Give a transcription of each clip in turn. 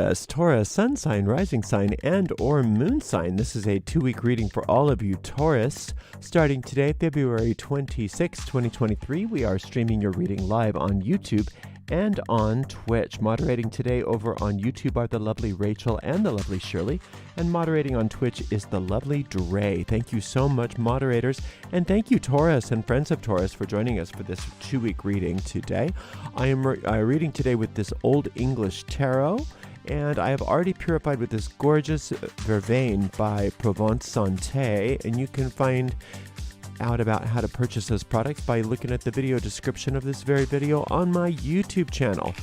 Taurus, sun sign, rising sign, and or moon sign. This is a 2-week reading for all of you Taurus. Starting today, February 26, 2023, we are streaming your reading live on YouTube and on Twitch. Moderating today over on YouTube are the lovely Rachel and the lovely Shirley, and moderating on Twitch is the lovely Dre. Thank you so much, moderators, and thank you, Taurus and friends of Taurus, for joining us for this 2-week reading today. I am reading today with this Old English Tarot, and I have already purified with this gorgeous vervain by Provence Santé, and you can find out about how to purchase those products by looking at the video description of this very video on my YouTube channel.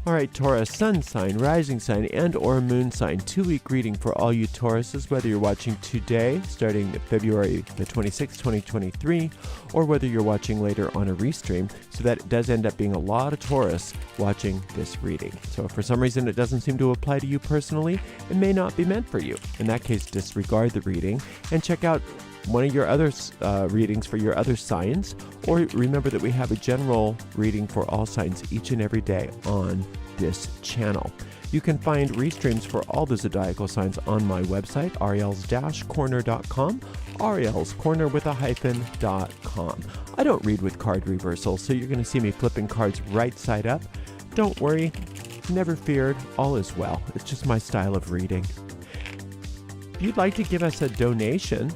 All right, Taurus, sun sign, rising sign, and or moon sign. 2-week reading for all you Tauruses, whether you're watching today, starting February the 26th, 2023, or whether you're watching later on a restream. So that it does end up being a lot of Taurus watching this reading. So if for some reason it doesn't seem to apply to you personally, it may not be meant for you. In that case, disregard the reading and check out one of your other readings for your other signs, or remember that we have a general reading for all signs each and every day on this channel. You can find restreams for all the zodiacal signs on my website, ariels-corner.com, Ariel's Corner with a hyphen.com. I don't read with card reversals, so you're going to see me flipping cards right side up. Don't worry, never feared, all is well. It's just my style of reading. If you'd like to give us a donation,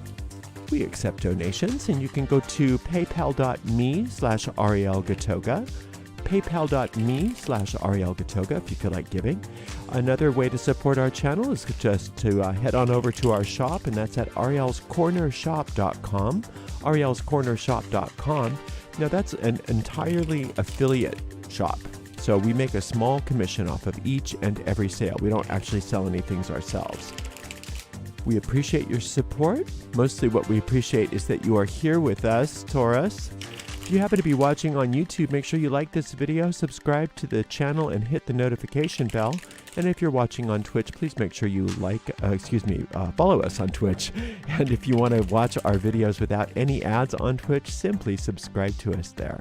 we accept donations, and you can go to paypal.me/Ariel Gatoga, paypal.me/Ariel Gatoga if you feel like giving. Another way to support our channel is just to head on over to our shop, and that's at arielscornershop.com, arielscornershop.com. Now that's an entirely affiliate shop, so we make a small commission off of each and every sale. We don't actually sell any things ourselves. We appreciate your support. Mostly what we appreciate is that you are here with us, Taurus. If you happen to be watching on YouTube, make sure you like this video, subscribe to the channel, and hit the notification bell. And if you're watching on Twitch, please make sure you follow us on Twitch. And if you want to watch our videos without any ads on Twitch, simply subscribe to us there.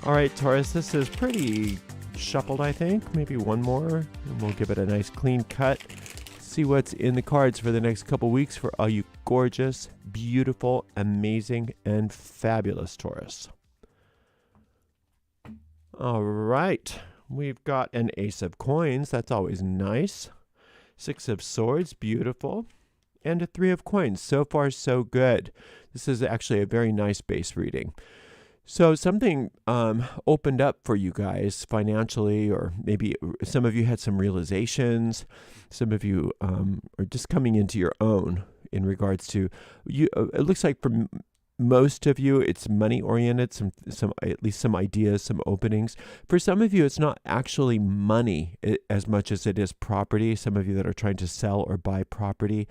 All right, Taurus, this is pretty shuffled, I think. Maybe one more, and we'll give it a nice clean cut. See what's in the cards for the next couple weeks for all you gorgeous, beautiful, amazing, and fabulous Taurus. All right, we've got an Ace of Coins. That's always nice. 6 of Swords, beautiful. And a 3 of Coins. So far, so good. This is actually a very nice base reading. So something opened up for you guys financially, or maybe some of you had some realizations. Some of you are just coming into your own in regards to you. It looks like for most of you, it's money oriented. Some at least some ideas, some openings. For some of you, it's not actually money as much as it is property. Some of you that are trying to sell or buy property,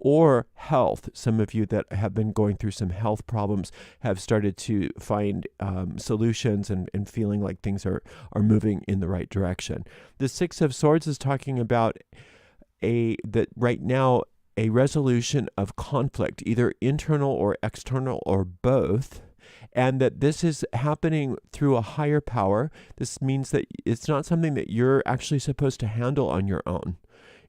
or health. Some of you that have been going through some health problems have started to find solutions and feeling like things are moving in the right direction. The 6 of Swords is talking about that right now, a resolution of conflict, either internal or external or both, and that this is happening through a higher power. This means that it's not something that you're actually supposed to handle on your own.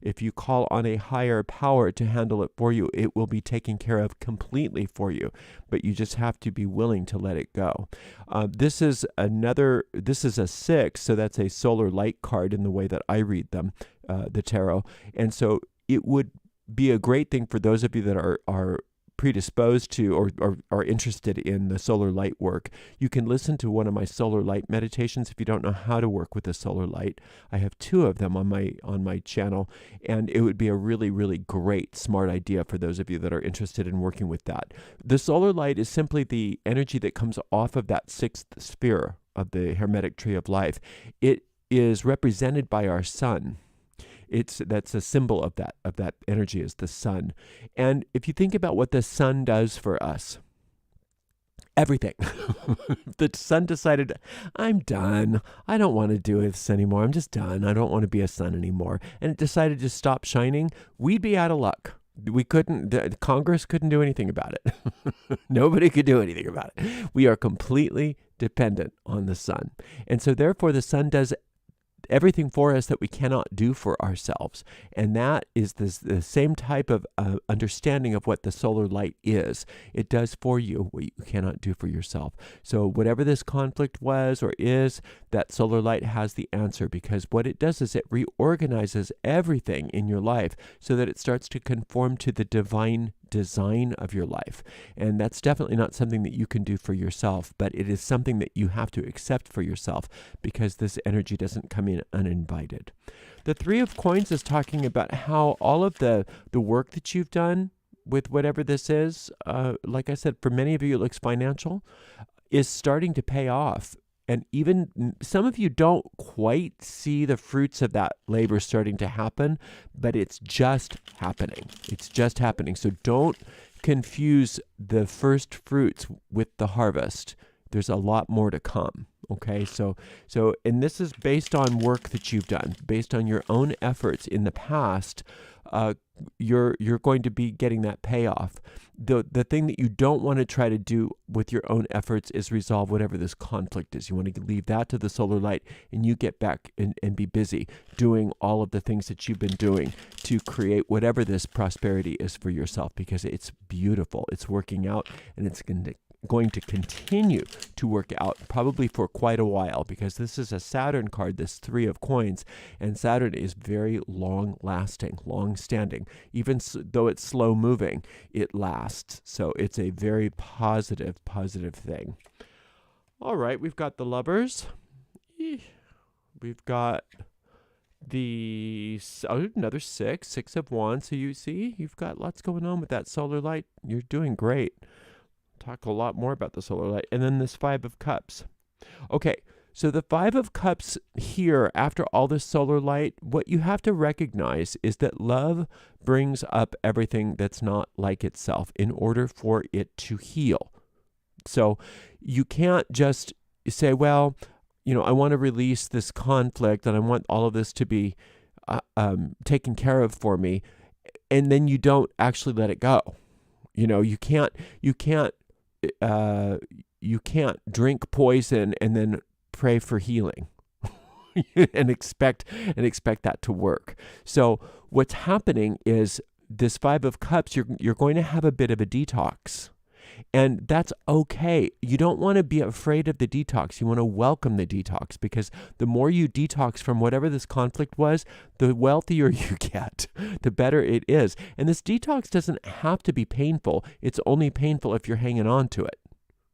If you call on a higher power to handle it for you, it will be taken care of completely for you, but you just have to be willing to let it go. This is a 6, so that's a solar light card in the way that I read them, the tarot. And so it would be a great thing for those of you that are predisposed to or are interested in the solar light work. You can listen to one of my solar light meditations if you don't know how to work with the solar light. I have 2 of them on my channel, and it would be a really, really great, smart idea for those of you that are interested in working with that. The solar light is simply the energy that comes off of that 6th sphere of the Hermetic Tree of Life. It is represented by our sun. That's a symbol of that energy, is the sun. And if you think about what the sun does for us, everything. The sun decided, I'm done. I don't want to do this anymore. I'm just done. I don't want to be a sun anymore. And it decided to stop shining. We'd be out of luck. Congress couldn't do anything about it. Nobody could do anything about it. We are completely dependent on the sun. And so therefore the sun does everything for us that we cannot do for ourselves. And that is the same type of understanding of what the solar light is. It does for you what you cannot do for yourself. So whatever this conflict was or is, that solar light has the answer, because what it does is it reorganizes everything in your life so that it starts to conform to the divine design of your life. And that's definitely not something that you can do for yourself, but it is something that you have to accept for yourself, because this energy doesn't come in uninvited. The Three of Coins is talking about how all of the work that you've done with whatever this is, like I said, for many of you it looks financial, is starting to pay off. And even some of you don't quite see the fruits of that labor starting to happen, but it's just happening. It's just happening. So don't confuse the first fruits with the harvest. There's a lot more to come. Okay, so and this is based on work that you've done, based on your own efforts in the past. You're going to be getting that payoff. The thing that you don't want to try to do with your own efforts is resolve whatever this conflict is. You want to leave that to the solar light, and you get back and be busy doing all of the things that you've been doing to create whatever this prosperity is for yourself, because it's beautiful. It's working out, and it's going to continue to work out probably for quite a while, because this is a Saturn card, this Three of Coins, and Saturn is very long lasting, long standing. Even though it's slow moving, it lasts. So it's a very positive thing. All right, we've got the Lovers. We've got another six of Wands. So you see, you've got lots going on with that solar light. You're doing great. Talk a lot more about the solar light. And then this Five of Cups. Okay, so the Five of Cups here, after all this solar light, what you have to recognize is that love brings up everything that's not like itself in order for it to heal. So you can't just say, well, I want to release this conflict and I want all of this to be taken care of for me, and then you don't actually let it go. You can't drink poison and then pray for healing and expect that to work. So what's happening is this Five of Cups, you're going to have a bit of a detox. And that's okay. You don't want to be afraid of the detox. You want to welcome the detox, because the more you detox from whatever this conflict was, the wealthier you get, the better it is. And this detox doesn't have to be painful. It's only painful if you're hanging on to it.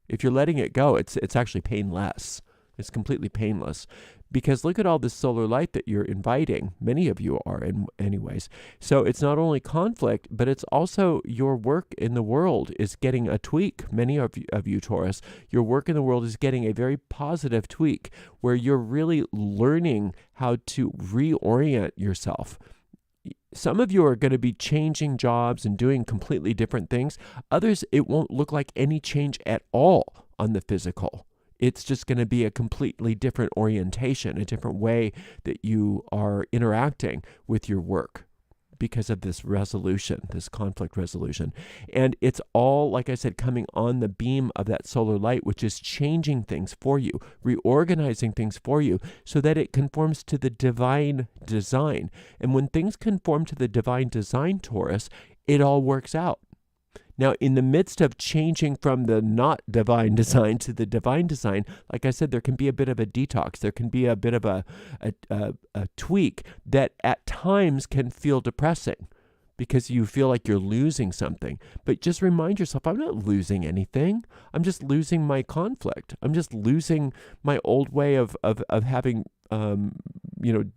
If you're letting it go, it's actually painless. It's completely painless, because look at all this solar light that you're inviting. Many of you are anyways. So it's not only conflict, but it's also your work in the world is getting a tweak. Many of you, Taurus, your work in the world is getting a very positive tweak, where you're really learning how to reorient yourself. Some of you are going to be changing jobs and doing completely different things. Others, it won't look like any change at all on the physical. It's just going to be a completely different orientation, a different way that you are interacting with your work because of this resolution, this conflict resolution. And it's all, like I said, coming on the beam of that solar light, which is changing things for you, reorganizing things for you so that it conforms to the divine design. And when things conform to the divine design, Taurus, it all works out. Now, in the midst of changing from the not divine design to the divine design, like I said, there can be a bit of a detox. There can be a bit of a tweak that at times can feel depressing because you feel like you're losing something. But just remind yourself, I'm not losing anything. I'm just losing my conflict. I'm just losing my old way of having,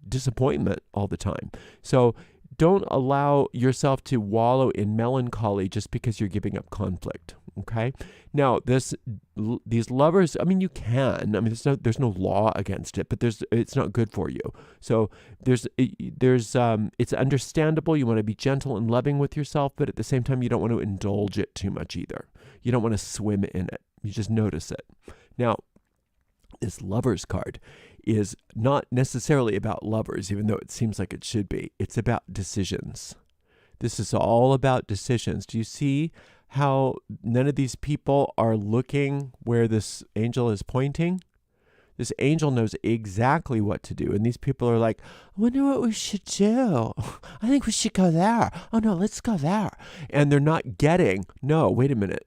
disappointment all the time. So don't allow yourself to wallow in melancholy just because you're giving up conflict. Okay. Now, these lovers, you can. There's no law against it, but it's not good for you. So it's understandable. You want to be gentle and loving with yourself, but at the same time, you don't want to indulge it too much either. You don't want to swim in it. You just notice it. Now, this Lovers card is not necessarily about lovers, even though it seems like it should be. It's about decisions. This is all about decisions. Do you see how none of these people are looking where this angel is pointing? This angel knows exactly what to do. And these people are like, I wonder what we should do. I think we should go there. Oh, no, let's go there. And they're not getting, no, wait a minute.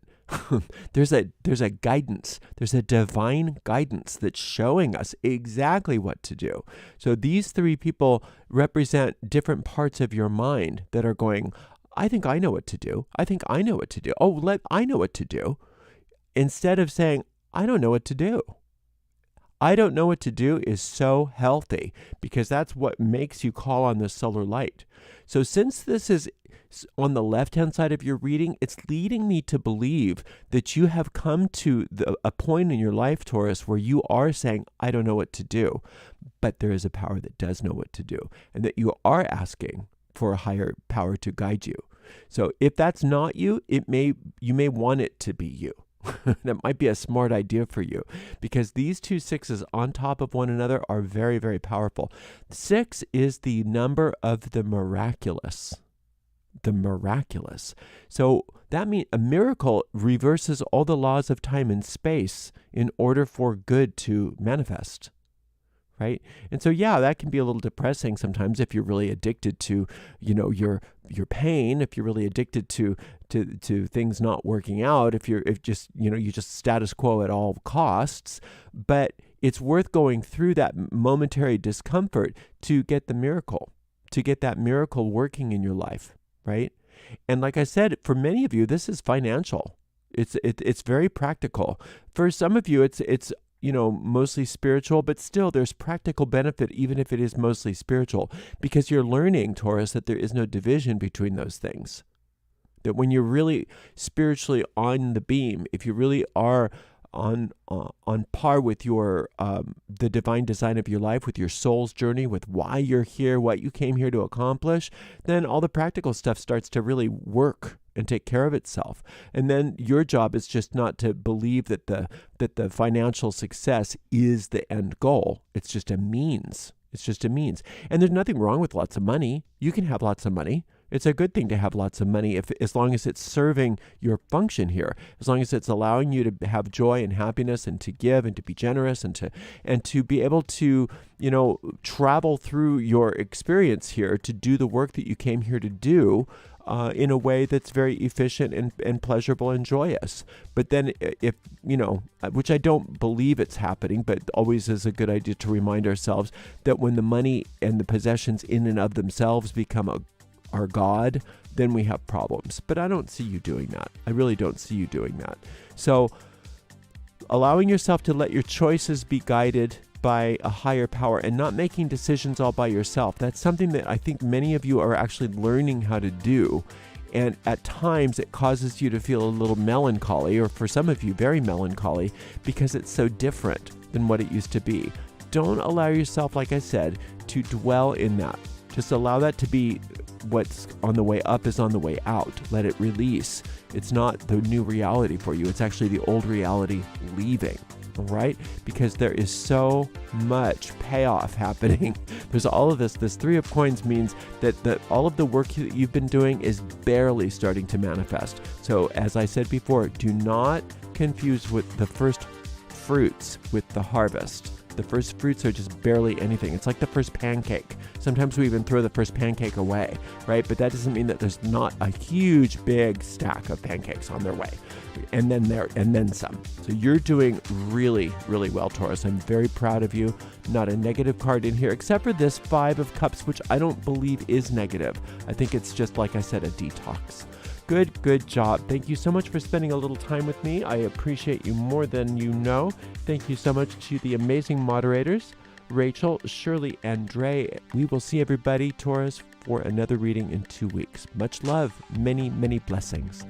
There's a guidance. There's a divine guidance that's showing us exactly what to do. So these three people represent different parts of your mind that are going, I think I know what to do. I think I know what to do. Oh, I know what to do. Instead of saying, I don't know what to do. I don't know what to do is so healthy because that's what makes you call on the solar light. So since this is on the left-hand side of your reading, it's leading me to believe that you have come to a point in your life, Taurus, where you are saying, I don't know what to do, but there is a power that does know what to do, and that you are asking for a higher power to guide you. So if that's not you, you may want it to be you. That might be a smart idea for you because these two sixes on top of one another are very, very powerful. 6 is the number of the miraculous. The miraculous. So that means a miracle reverses all the laws of time and space in order for good to manifest. Right? And so, yeah, that can be a little depressing sometimes if you're really addicted to, your pain, if you're really addicted to things not working out, if you just status quo at all costs. But it's worth going through that momentary discomfort to get the miracle, to get that miracle working in your life, right? And like I said, for many of you, this is financial. It's very practical. For some of you, it's mostly spiritual, but still there's practical benefit even if it is mostly spiritual because you're learning, Taurus, that there is no division between those things. That when you're really spiritually on the beam, if you really are on par with your the divine design of your life, with your soul's journey, with why you're here, what you came here to accomplish, then all the practical stuff starts to really work and take care of itself. And then your job is just not to believe that the financial success is the end goal. It's just a means. It's just a means. And there's nothing wrong with lots of money. You can have lots of money. It's a good thing to have lots of money as long as it's serving your function here, as long as it's allowing you to have joy and happiness and to give and to be generous and to be able to, travel through your experience here to do the work that you came here to do in a way that's very efficient and pleasurable and joyous. But then if, which I don't believe it's happening, but always is a good idea to remind ourselves that when the money and the possessions in and of themselves become our God, then we have problems. But I don't see you doing that. I really don't see you doing that. So allowing yourself to let your choices be guided by a higher power and not making decisions all by yourself. That's something that I think many of you are actually learning how to do. And at times it causes you to feel a little melancholy, or for some of you, very melancholy, because it's so different than what it used to be. Don't allow yourself, like I said, to dwell in that. Just allow that to be what's on the way up is on the way out. Let it release. It's not the new reality for you. It's actually the old reality leaving. All right? Because there is so much payoff happening. There's all of this. This 3 of Coins means that all of the work that you've been doing is barely starting to manifest. So as I said before, do not confuse with the first fruits with the harvest. The first fruits are just barely anything. It's like the first pancake. Sometimes we even throw the first pancake away, right? But that doesn't mean that there's not a huge, big stack of pancakes on their way. And then some. So you're doing really, really well, Taurus. I'm very proud of you. Not a negative card in here, except for this 5 of Cups, which I don't believe is negative. I think it's just, like I said, a detox. Good job. Thank you so much for spending a little time with me. I appreciate you more than you know. Thank you so much to the amazing moderators, Rachel, Shirley, and Dre. We will see everybody, Taurus, for another reading in 2 weeks. Much love. Many, many blessings.